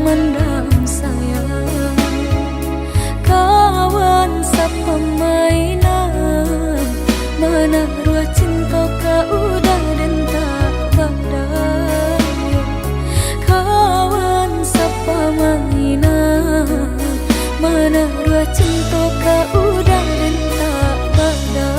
memandang saya. Kawan sepemainan, menaruh cinta kau udah dan tak berdaya. Kawan sepemainan, menaruh cinta kau udah dan tak berdaya.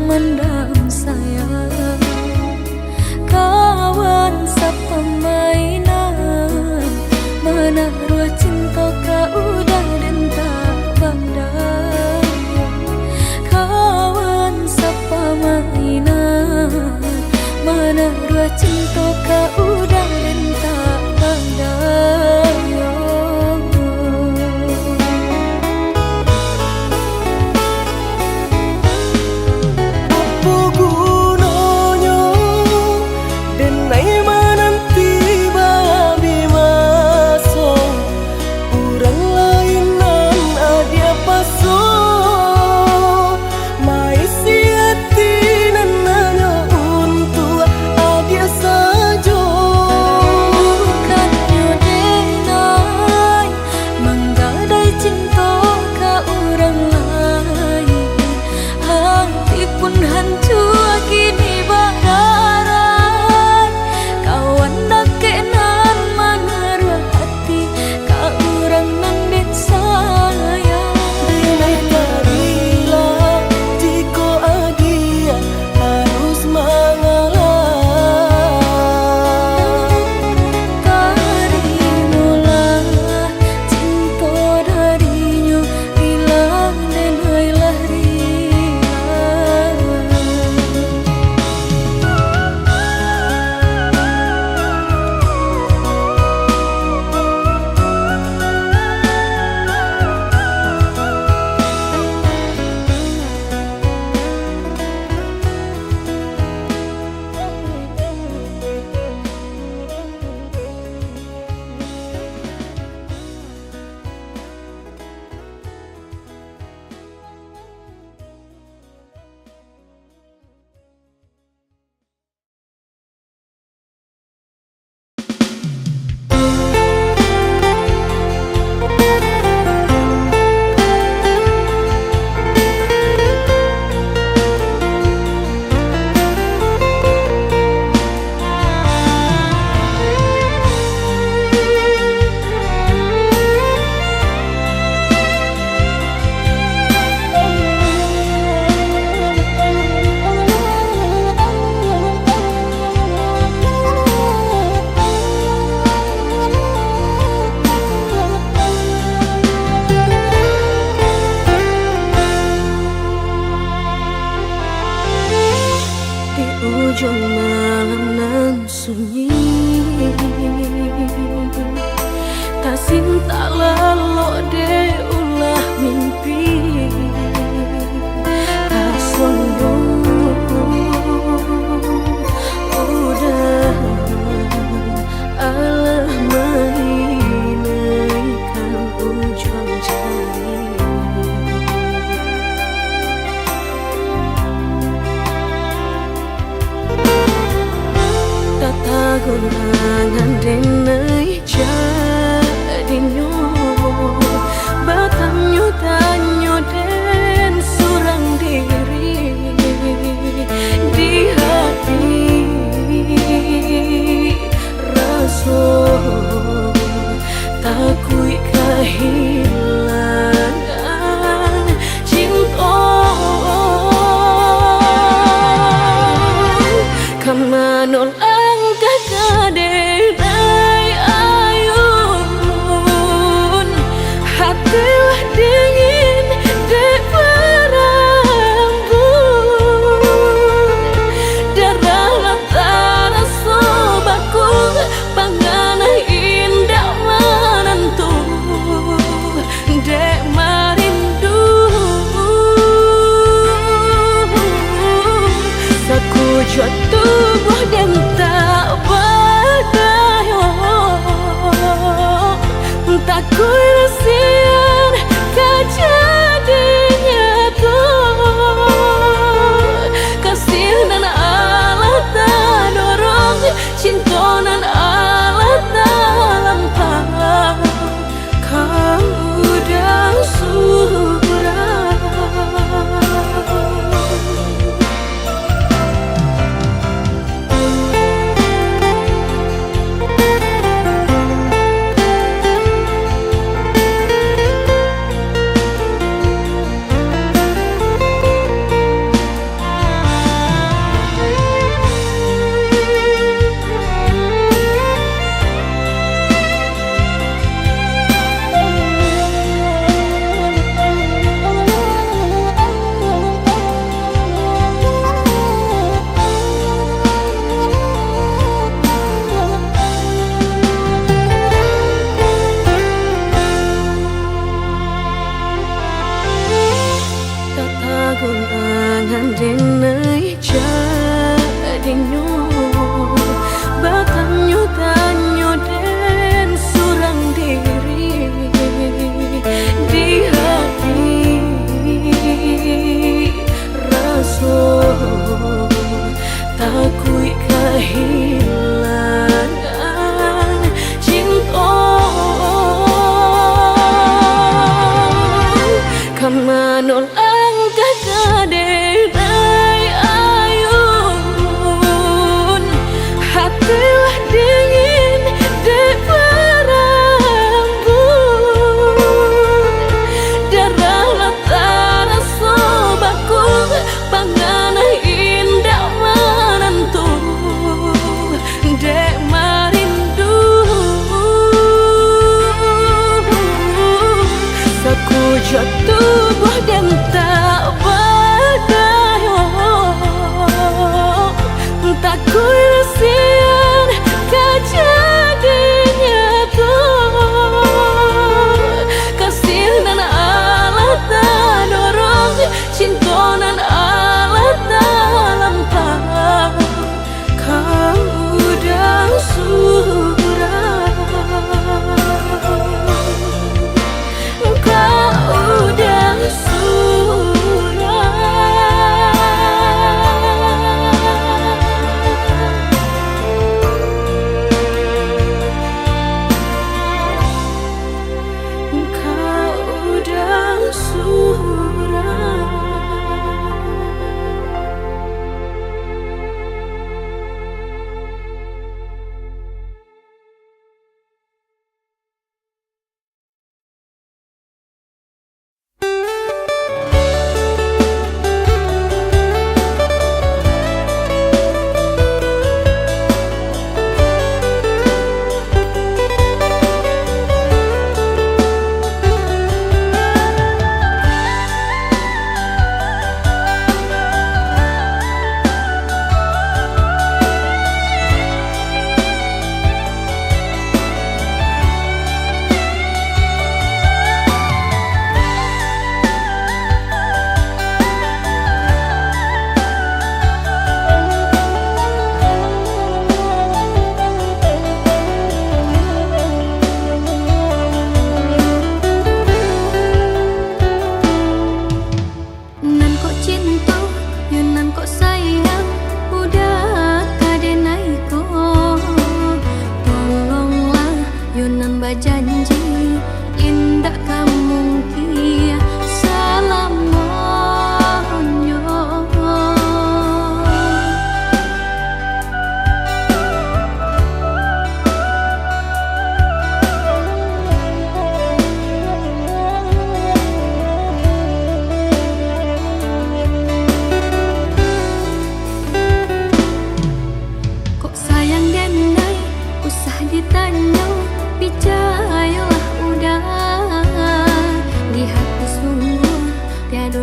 Memandang saya. Kawan sepemainan, menaruh cinta kau udah dan tak berdaya. Kawan sepemainan, menaruh cinta kau udah dan tak berdaya. ujung malam nan sunyi, tak cinta lalu de ulah mimpi, tak sombong udah Allah mainkan ujung jari. Gurangan denai jadinya batanyo tanyo den surang diri di hati rasa takui kehilangan cinta kemanol kadenai ayun hatilah dingin dek berambut darah latara sobaku pangana indah menentu dek marindu sakujud tubuh dan tak berdaya tak kurasian kejadiannya tuh kasih dan Allah tak dorong cinta dan Allah tak lampau kau udah surah. Gurangan denai jadinya batanyo tanyo den surang diri di hati rasa takui kehilangan cinta kemanol kadenai ayun hatilah dingin dek berambut darah latara sobaku pangana indah menentu dek marindu sakujud tubuh dan tak berdaya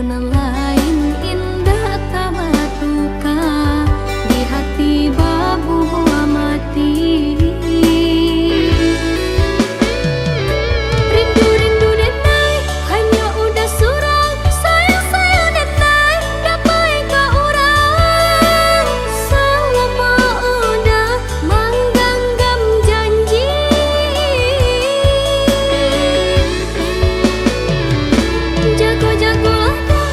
dona lain indah tabatuka di hati babu buah mati. Rindu-rindu denai hanya udah surang, sayang-sayang denai dapai ka urang. Selama udah menggenggam janji, jago-jagolah dah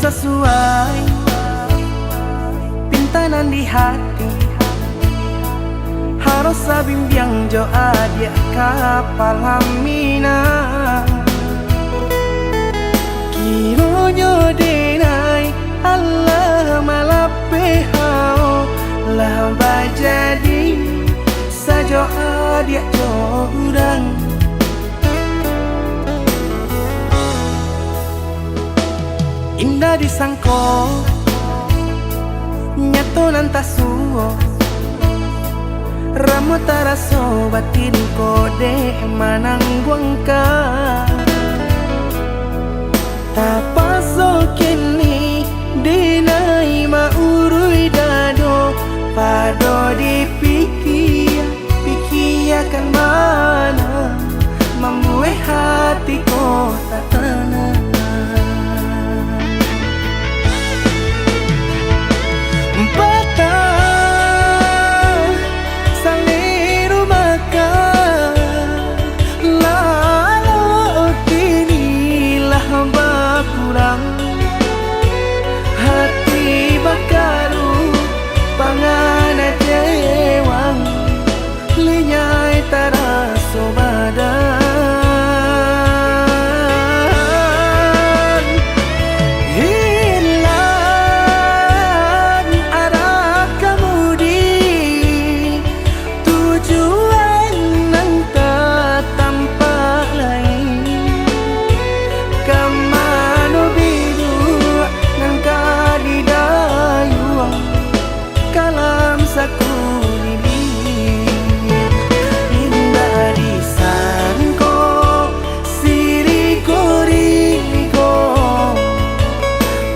sesuai pintanan di hati. Harus sabimbiang jo adia kapal hamina. Kironyo denai Allah malape hao lah bajadi sajo adia jo urang. Indah disangko nyato nantasuo Ramo taraso batin kode manangguang ka. Tapaso kini dinai maurui dado pado dipikir pikiakan mana membuat hatiku tak tenang. Hati bakaru pangana jewang linyai taraso badan. Hilang arah kemudi tujuan nang tak tampak lain. Kamano biru nang kadidayuang kalam sakulili. Indah disangko siriko-riko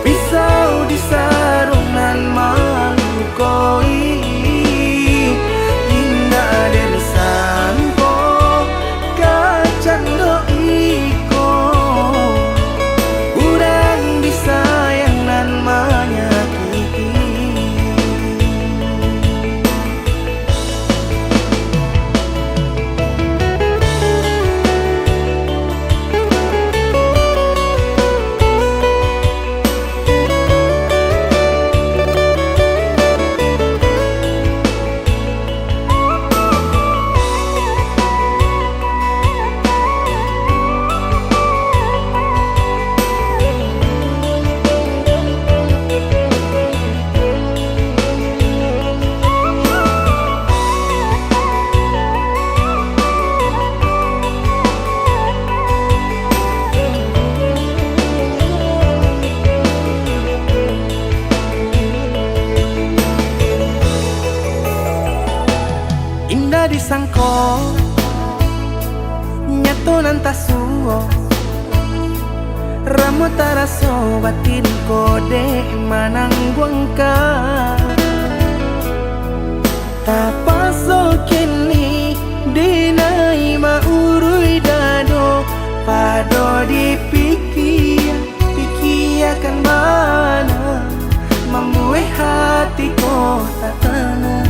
pisau di sarungan malukoi. Indah disangko kacang doiko urang disayang nan menyakiti. Indah disangko nyato nantasuo Ramo taraso batin kode manangguang ka. Tapaso kini dinai maurui dado pado dipikir pikiakan mana membuat hatiku tak tenang.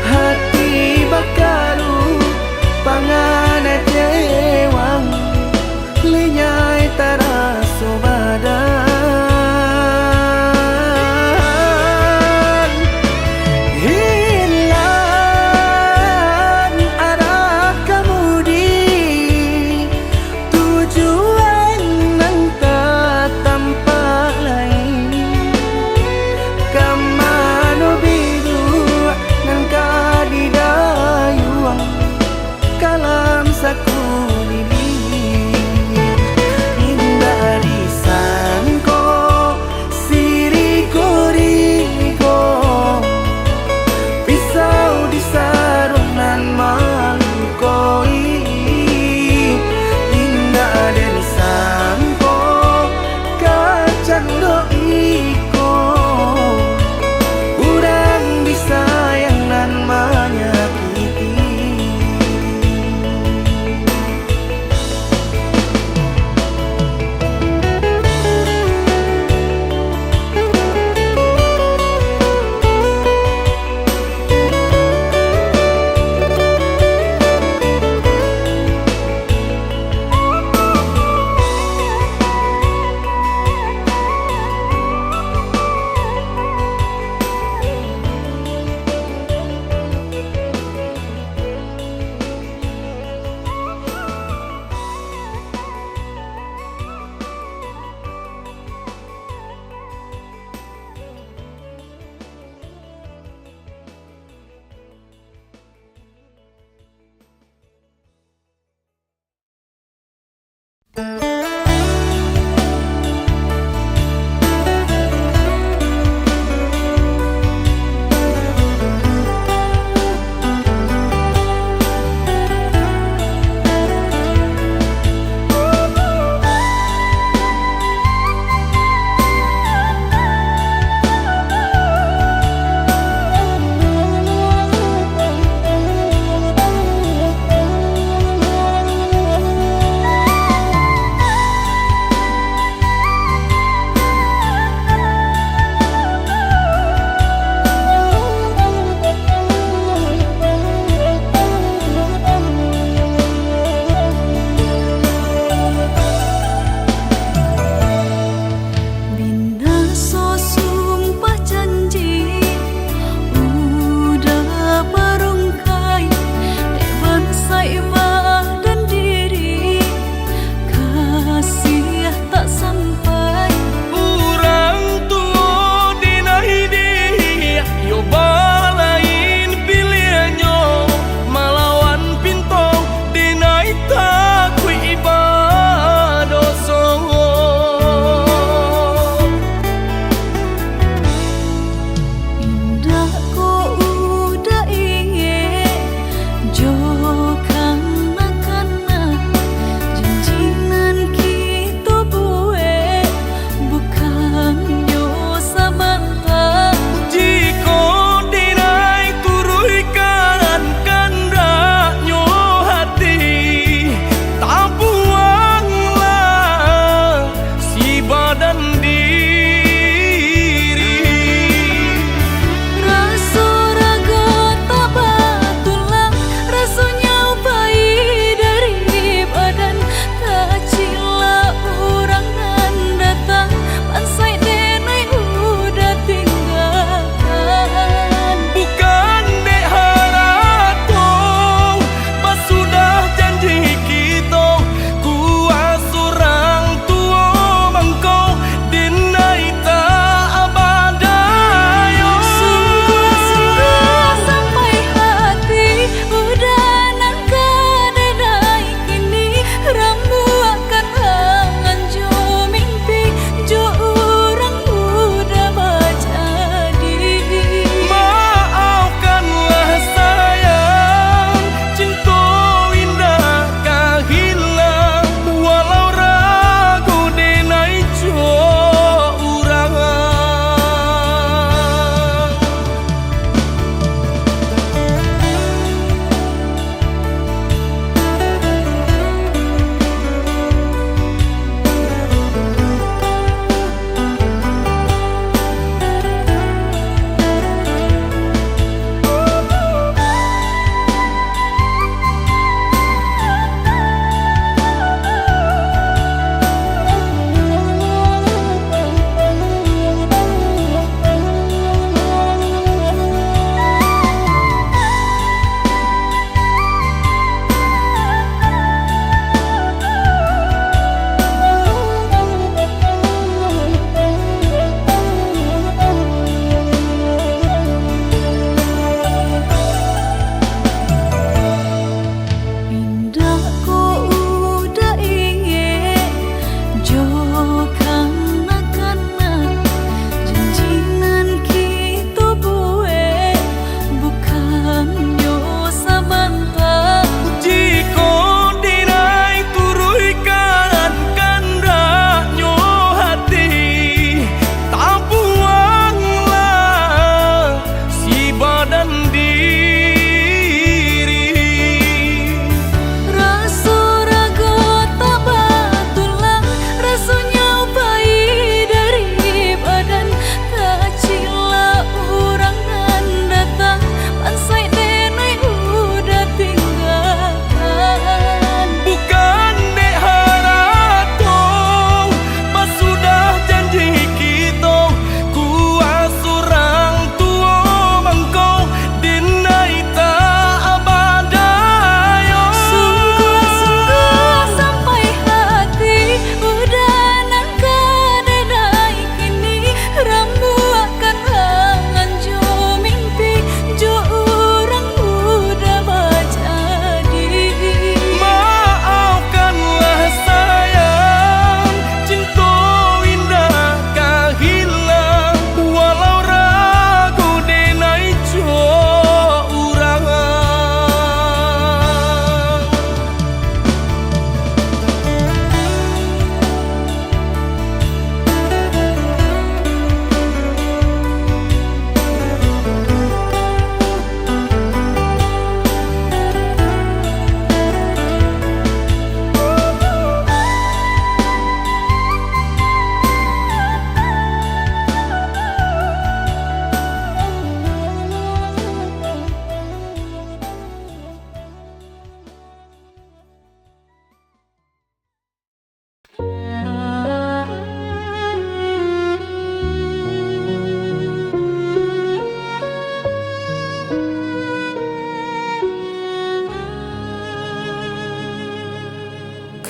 Hati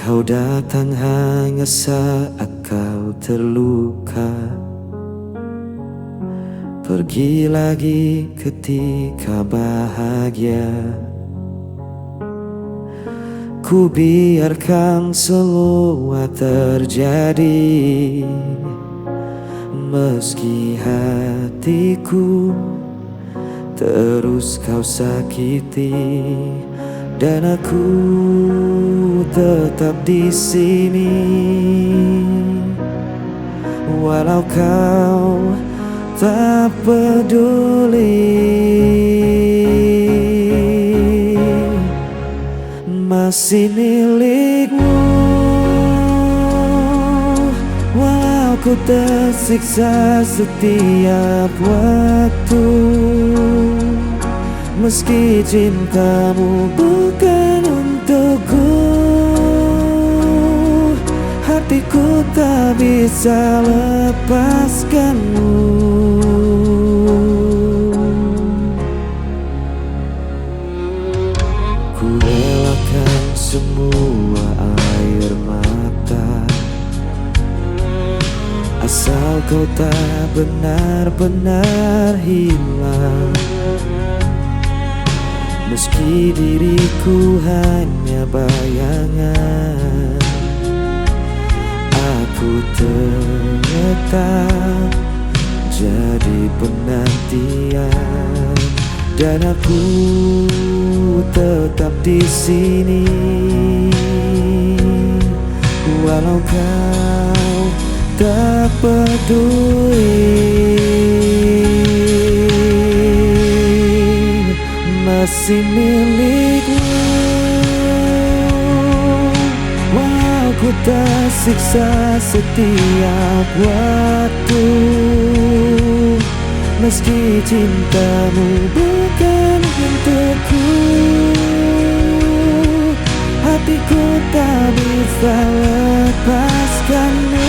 Kau datang hanya saat kau terluka, pergi lagi ketika bahagia. Ku biarkan semua terjadi, meski hatiku terus kau sakiti, dan aku tetap di sini. Walau kau tak peduli, masih milikmu. Walau ku tersiksa setiap waktu, meski cintamu bukan untukku, hatiku tak bisa lepaskanmu. Ku relakan semua air mata, asal kau tak benar-benar hilang. Meski diriku hanya bayangan, aku tetap jadi penantian, dan aku tetap di sini. Walau kau tak peduli, masih milikmu. Walau ku tersiksa setiap waktu, meski cintamu bukan untukku, hatiku tak bisa lepaskanmu.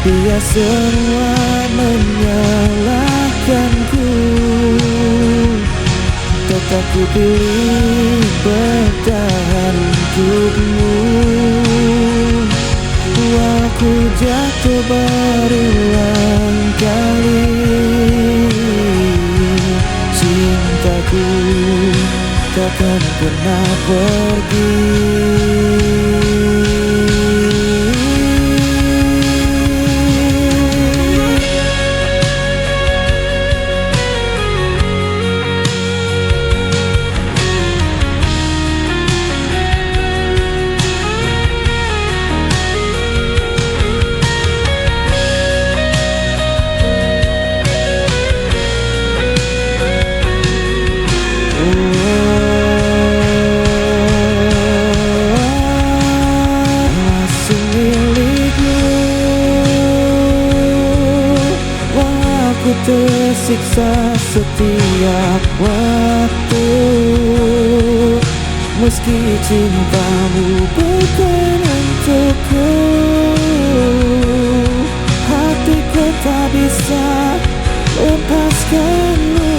Biar semua menyalahkanku, tetap ku pilih bertahan untukmu. Aku jatuh berulang kali, cintaku takkan pernah pergi. Ku tersiksa setiap waktu, meski cintamu bukan untukku, hatiku tak bisa lepaskanmu.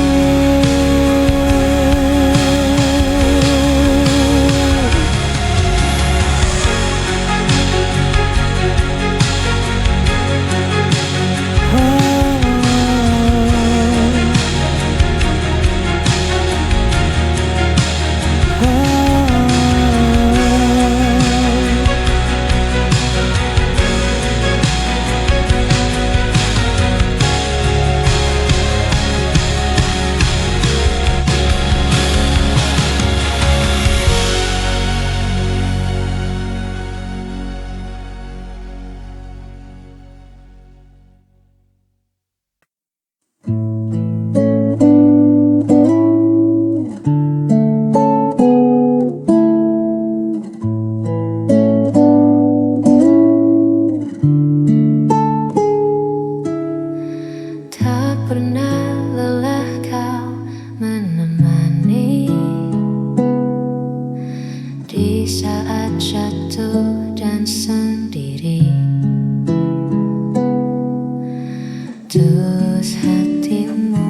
Tulus hatimu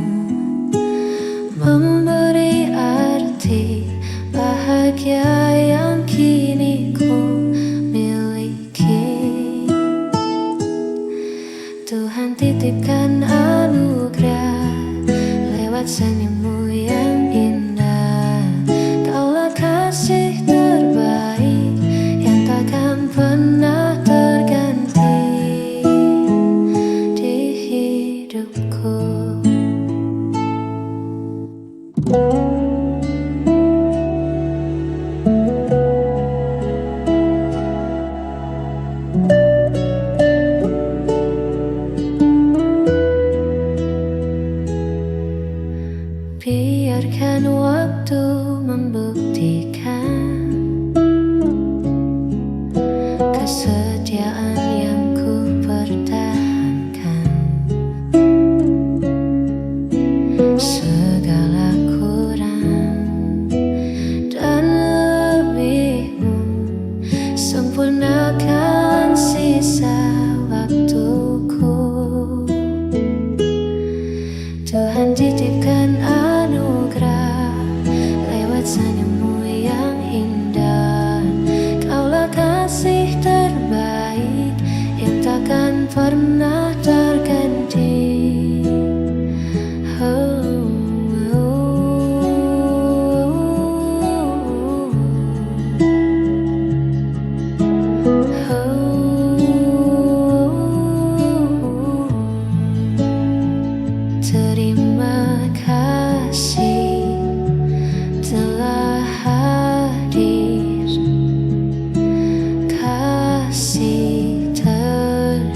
memberi Biarkan waktu membuktikan kesetiaan yang ku pertahankan. Segala kurang dan lebihmu, sempurnakan sisa waktuku. Tuhan titipkan anugerah lewat senyummu yang indah. Kaulah kasih terbaik yang takkan pernah terganti. Terima kasih telah hadir, kasih terbaik.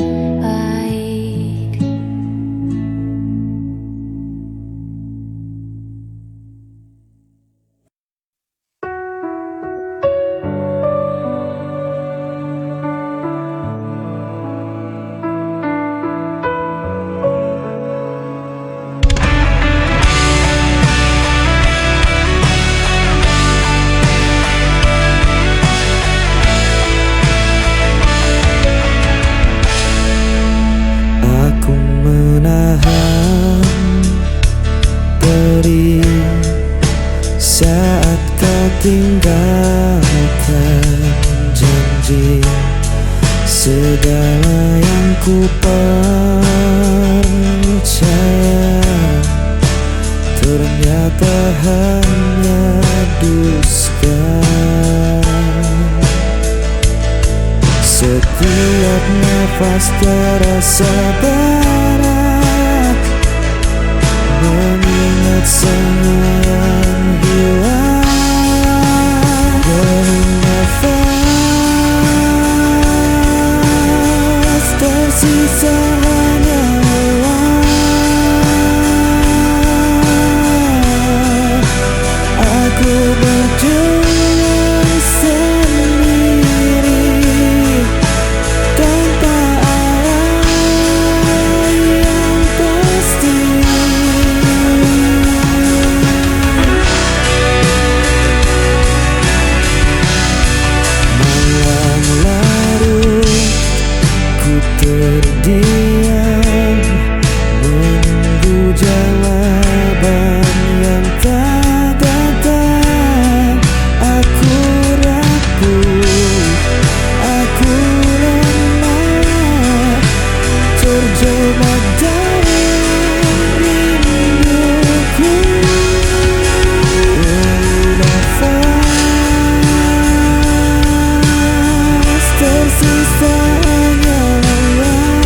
Aku menahan diri saat kau tinggalkan janji. Segala yang ku percaya ternyata hanya dusta. Setiap nafas terasa berat, mengingat semua yang hilang. Hening nafas, tersisa hanya lelah. Aku berjuang sendiri tanpa arah yang pasti. Malam larut, ku terdiam, menunggu jawaban yang tak datang. Aku rapuh, aku lemah, terjebak dalam rinduku. Nafas tersisa hanya lelah.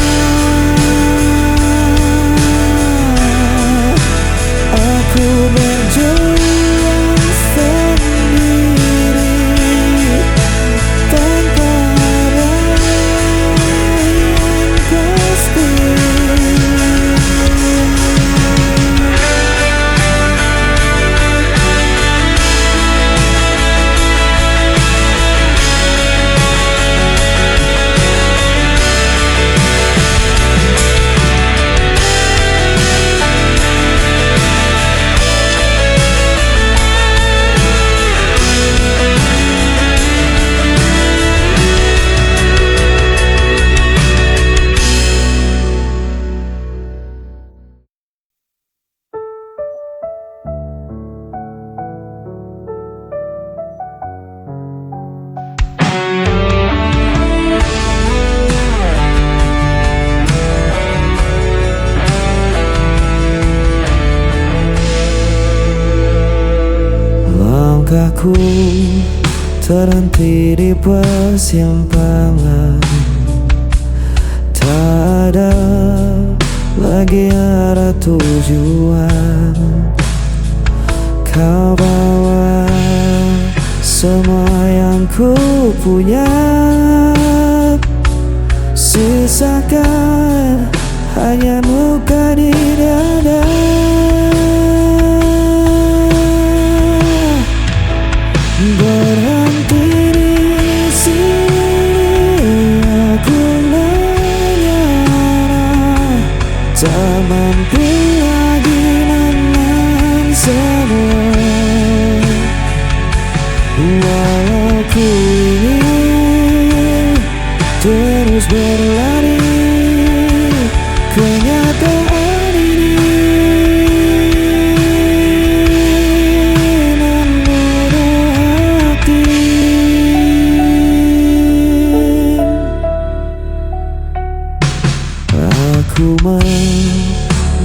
Aku berjuang sendiri tanpa arah yang pasti. Langkahku terhenti di persimpangan, tak ada lagi arah tujuan. Kau bawa semua yang ku punya, sisakan hanya luka di dada. Berhenti di sini, aku menyerah, tak mampu lagi menahan semua. Walau ku ingin terus berlari, kenyataan ini membunuh hati. Aku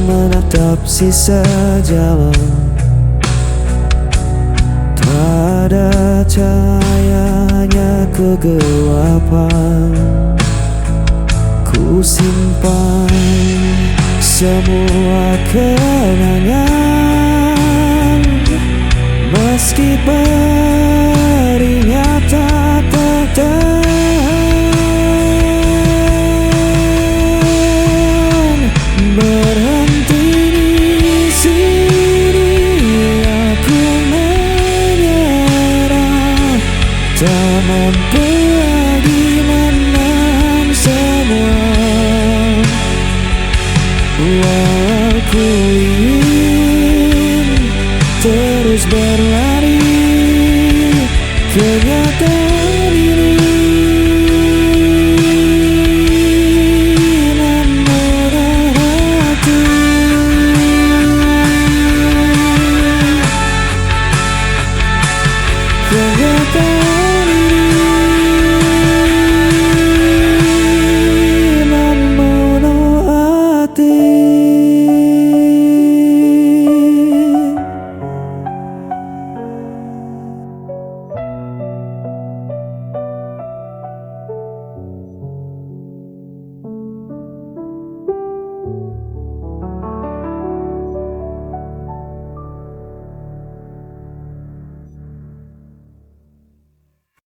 menatap sisa jalan, tak ada cahayanya kegelapan. Ku simpan semua kenangan, meski perihnya tak tertahan. Berhenti di sini, aku menyerah, tak mampu lagi menahan semua. Walau ku ingin terus berlari, kenyataan